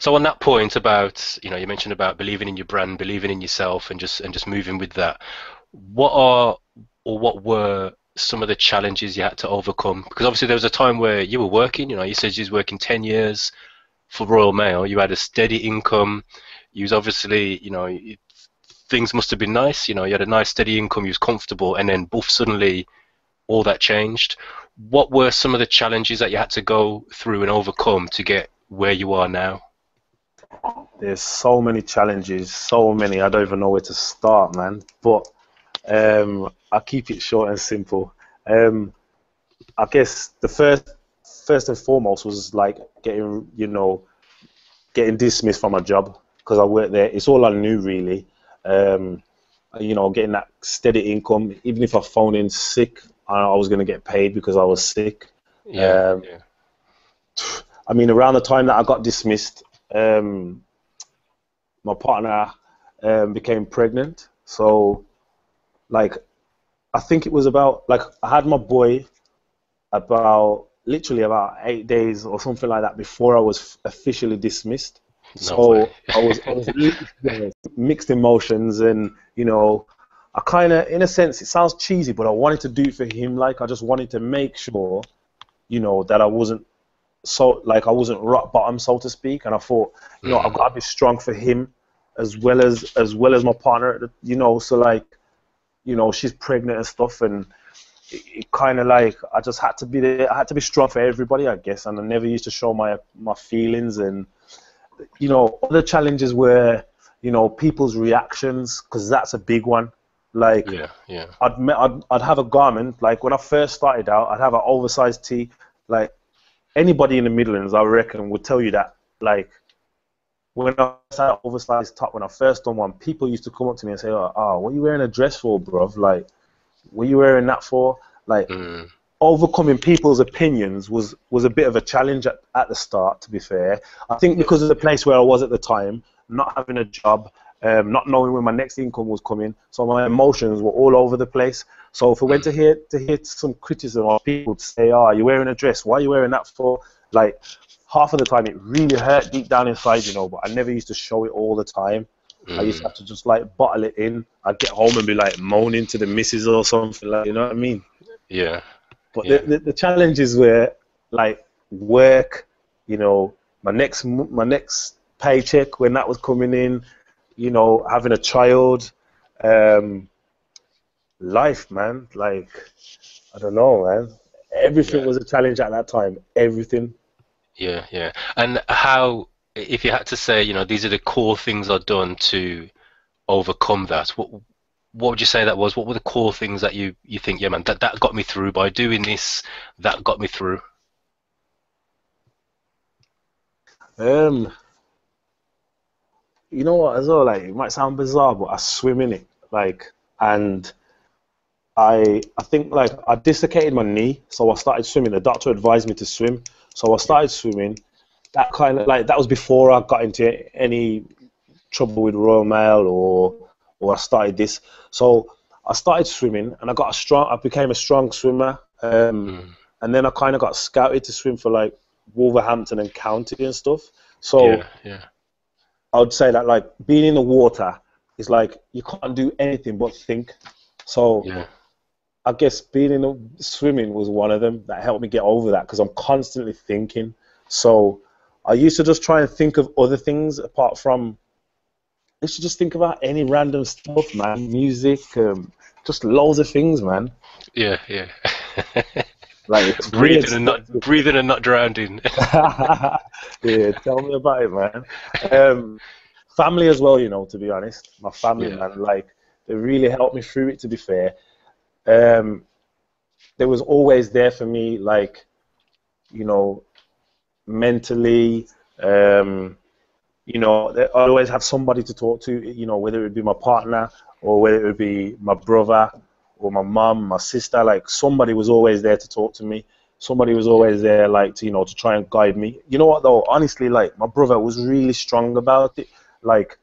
So on that point about, you mentioned about believing in your brand, believing in yourself, and just moving with that. What are or what were some of the challenges you had to overcome? Because obviously there was a time where you were working. You said you was working 10 years for Royal Mail. You had a steady income. You was obviously, things must have been nice. You had a nice steady income. You was comfortable, and then boof, suddenly all that changed. What were some of the challenges that you had to go through and overcome to get where you are now? There's so many challenges, so many. I don't even know where to start, man. But I'll keep it short and simple. Um, I guess the first and foremost was like getting dismissed from a job because I worked there. It's all I knew really. Um, getting that steady income. Even if I phoned in sick, I was going to get paid because I was sick. Yeah, Um, yeah. I mean, around the time that I got dismissed, my partner became pregnant. So, like, I think it was about like I had my boy about literally about 8 days or something like that before I was officially dismissed. No way. So I was literally mixed emotions, and I kind of, in a sense, it sounds cheesy, but I wanted to do it for him. Like I just wanted to make sure, that I wasn't rock bottom, so to speak. And I thought, I've Mm, got to be strong for him as well as my partner. So like, she's pregnant and stuff, and it kind of like I just had to be there. I had to be strong for everybody, I guess. And I never used to show my feelings. And other challenges were, people's reactions, because that's a big one. Like yeah, yeah. I'd have a garment, like when I first started out, I'd have an oversized tee. Like anybody in the Midlands, I reckon, would tell you that. Like when I had an oversized top, when I first done one, people used to come up to me and say, "Oh, what are you wearing a dress for, bruv? Like, what are you wearing that for?" Like Mm, overcoming people's opinions was a bit of a challenge at the start, to be fair. I think because of the place where I was at the time, not having a job, not knowing when my next income was coming, so my emotions were all over the place. So if I went mm, to hear some criticism, or people would say, "Oh, you're wearing a dress, why are you wearing that for?" Like half of the time it really hurt deep down inside, but I never used to show it all the time. I used to mm. have to just like bottle it in. I'd get home and be like moaning to the missus or something, like, you know what I mean? Yeah, But the, yeah. the, the challenges were like work, my next paycheck when that was coming in, having a child, um, life, man. Like I don't know, man. Everything Yeah, was a challenge at that time. Everything. yeah, yeah. And how, if you had to say, these are the core things I've done to overcome that, what would you say that was? What were the core things that you think, yeah, man, that got me through by doing this, that got me through? Um, you know what? As well, like it might sound bizarre, but I swim in it. Like, and I think like I dislocated my knee, so I started swimming. The doctor advised me to swim, so I Yeah. started swimming. That kind of like that was before I got into any trouble with Royal Mail or I started this. So I started swimming and I became a strong swimmer. Mm, And then I kind of got scouted to swim for like Wolverhampton and County and stuff. yeah, So yeah, I would say that like being in the water is like you can't do anything but think. So yeah. I guess being in the swimming was one of them that helped me get over that because I'm constantly thinking. So I used to just try and think of other things apart from. I used to just think about any random stuff, man. Music, just loads of things, man. Yeah, yeah. Like it's weird Breathing and stuff. not breathing and not drowning. Yeah, tell me about it, man. Um, Family as well, to be honest. My family, Yeah, man, like they really helped me through it. To be fair, um, they was always there for me, like you know, mentally. Um, I'd always have somebody to talk to, whether it be my partner or whether it be my brother or my mum, my sister, like somebody was always there to talk to me. Somebody was yeah, always there, like, to try and guide me. You know what, though? Honestly, like, my brother was really strong about it. Like,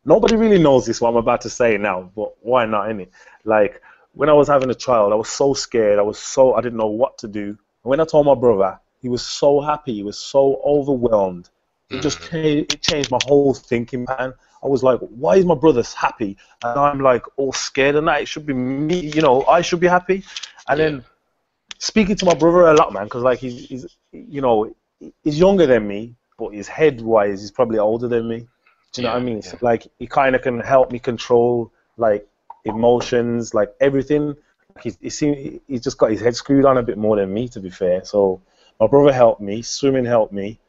nobody really knows this, what I'm about to say now, but why not, innit? Like, when I was having a child, I was so scared. I didn't know what to do. And when I told my brother, he was so happy. He was so overwhelmed Mm. it changed my whole thinking pattern. I was like, why is my brother happy and I'm like all scared and that? It should be me, I should be happy. And Yeah. then speaking to my brother a lot, man, because like he's younger than me, but his head wise, he's probably older than me. Do you know what I Yeah. mean? So Yeah. like he kind of can help me control like emotions, like everything. He's just got his head screwed on a bit more than me, to be fair. So my brother helped me, swimming helped me,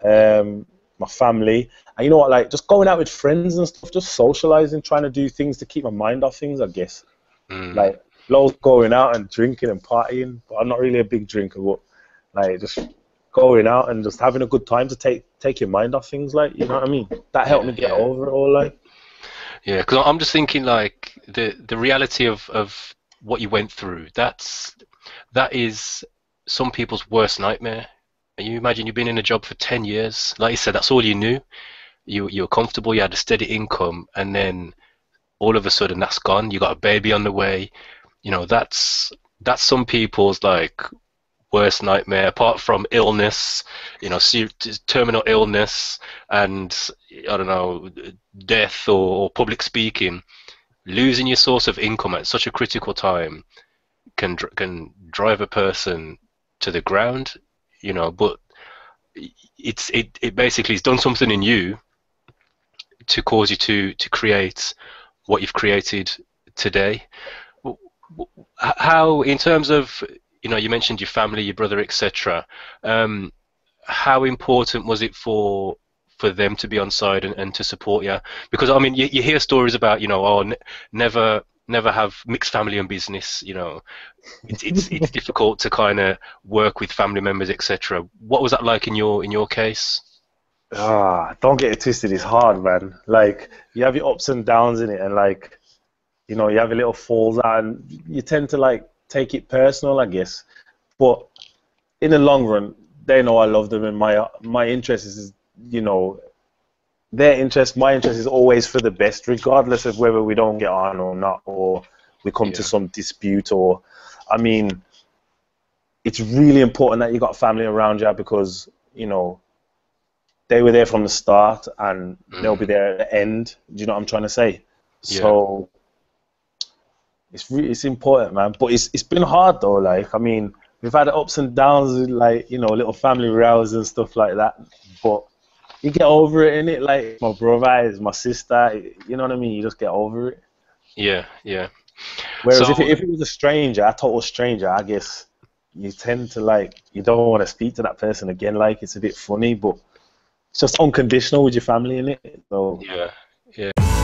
my family, and you know what, like just going out with friends and stuff, just socializing, trying to do things to keep my mind off things, I guess. Mm. Like loads going out and drinking and partying, but I'm not really a big drinker, but like just going out and just having a good time to take your mind off things, like, you know what I mean? That helped Yeah. me get Yeah. over it all, like. Yeah. Because I'm just thinking like the reality of what you went through. That is some people's worst nightmare. And you imagine you've been in a job for 10 years. Like you said, that's all you knew. You were comfortable. You had a steady income, and then all of a sudden that's gone. You got a baby on the way. That's some people's like worst nightmare, apart from illness, terminal illness, and I don't know, death or public speaking. Losing your source of income at such a critical time can drive a person to the ground, but it basically has done something in you to cause you to create what you've created today. How, in terms of, you mentioned your family, your brother, etc. How important was it for them to be on side and to support you? Because I mean, you hear stories about, never have mixed family and business. It's difficult to kind of work with family members, etc. What was that like in your case? Don't get it twisted, it's hard, man. Like you have your ups and downs in it, and like, you have your little falls out, and you tend to like take it personal, I guess. But in the long run, they know I love them, and my interest is, you know, their interest, my interest is always for the best, regardless of whether we don't get on or not, or we come to Yeah. some dispute, or, I mean, it's really important that you got family around you because, they were there from the start and they'll be Mm. there at the end. Do you know what I'm trying to say? Yeah. So it's important, man. But it's been hard though. Like, I mean, we've had ups and downs, with, like, little family rows and stuff like that. But you get over it, innit? Like my brother is my sister. You know what I mean? You just get over it. Yeah. Yeah. Whereas if So if it was a stranger, a total stranger, I guess you tend to like you don't want to speak to that person again. Like it's a bit funny, but it's just unconditional with your family in it. So yeah. Yeah.